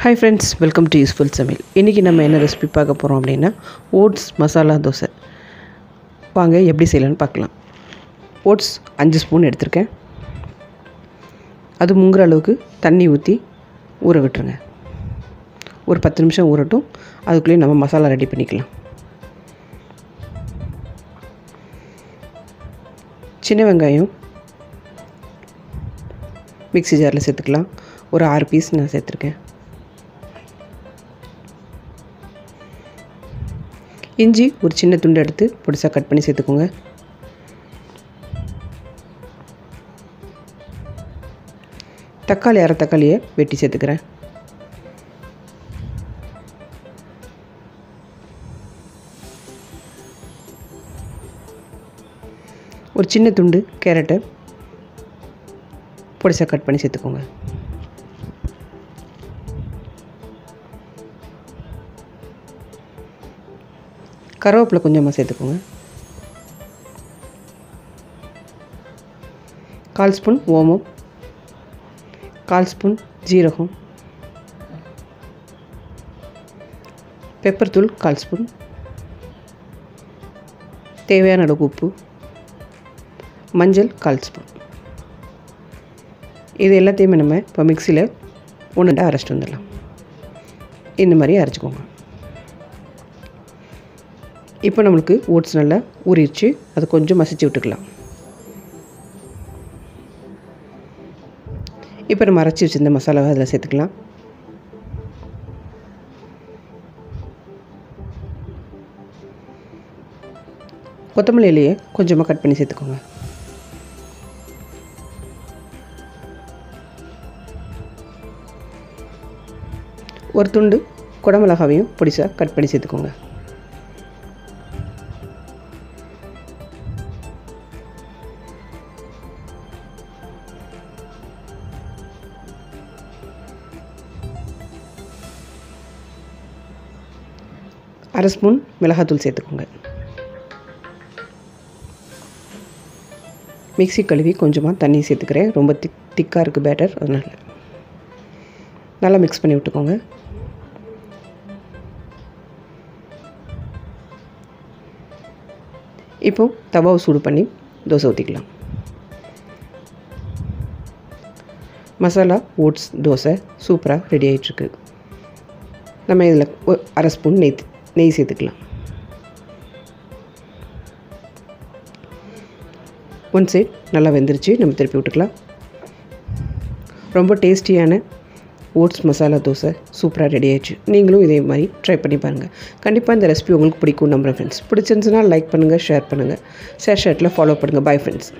Hi friends, welcome to useful சமையல். இன்றைக்கி நம்ம என்ன ரெசிபி பார்க்க போகிறோம் அப்படின்னா ஓட்ஸ் மசாலா தோசை. வாங்க எப்படி செய்யலான்னு பார்க்கலாம். ஓட்ஸ் 5 ஸ்பூன் எடுத்திருக்கேன். அது முங்குற அளவுக்கு தண்ணி ஊற்றி ஊற விட்டுருங்க. ஒரு 10 நிமிஷம் ஊறட்டும். அதுக்குள்ளேயே நம்ம மசாலா ரெடி பண்ணிக்கலாம். சின்ன வெங்காயம் மிக்ஸி ஜாரில் சேர்த்துக்கலாம். ஒரு 6 பீஸ் நான் சேர்த்துருக்கேன். இஞ்சி ஒரு சின்ன துண்டு எடுத்து பொடிசாக கட் பண்ணி சேர்த்துக்கோங்க. தக்காளி அரை தக்காளியை வெட்டி சேர்த்துக்கிறேன். ஒரு சின்ன துண்டு கேரட்டை பொடிசாக கட் பண்ணி சேர்த்துக்கோங்க. கருவேப்பிலை கொஞ்சமாக சேர்த்துக்கோங்க. 1/4 ஸ்பூன் ஓமம், 1/4 ஸ்பூன் ஜீரகம், பெப்பர் தூள் 1/4 ஸ்பூன், தேவையான அளவு உப்பு, மஞ்சள் 1/4 ஸ்பூன். இது எல்லாத்தையுமே நம்ம இப்போ மிக்சியில் ஒன்றுண்டா அரைச்சிட்டு வந்துடலாம். இந்த மாதிரி அரைச்சிக்கோங்க. இப்போ நம்மளுக்கு ஓட்ஸ் நல்லா ஊறிடுச்சு. அதை கொஞ்சம் மசிச்சு விட்டுக்கலாம். இப்போ நம்ம அரைச்சி வச்சுருந்த மசாலாவை அதில் சேர்த்துக்கலாம். கொத்தமல்லி இலையை கொஞ்சமாக கட் பண்ணி சேர்த்துக்கோங்க. ஒரு துண்டு குடமிளகாவையும் பொடிசாக கட் பண்ணி சேர்த்துக்கோங்க. அரை ஸ்பூன் மிளகாத்தூள் சேர்த்துக்கோங்க. மிக்ஸி கழுவி கொஞ்சமாக தண்ணி சேர்த்துக்கிறேன். ரொம்ப திக்காக இருக்குது பேட்டர், அதனால் நல்லா மிக்ஸ் பண்ணி விட்டுக்கோங்க. இப்போ தவாவை சூடு பண்ணி தோசை ஊற்றிக்கலாம். மசாலா ஓட்ஸ் தோசை சூப்பராக ரெடி ஆகிட்டுருக்கு. நம்ம இதில் அரை ஸ்பூன் நெய் சேர்த்துக்கலாம். ஒன் சைட் நல்லா வெந்துருச்சு. நம்ம திருப்பி விட்டுக்கலாம். ரொம்ப டேஸ்டியான ஓட்ஸ் மசாலா தோசை சூப்பராக ரெடி ஆயிடுச்சு. நீங்களும் இதே மாதிரி ட்ரை பண்ணி பாருங்கள். கண்டிப்பாக இந்த ரெசிபி உங்களுக்கு பிடிக்கும் நம்புகிறேன் ஃப்ரெண்ட்ஸ். பிடிச்சிருந்துச்சுன்னா லைக் பண்ணுங்கள், ஷேர் பண்ணுங்கள், ஷேர்ட்டில் ஃபாலோ பண்ணுங்கள். Bye friends.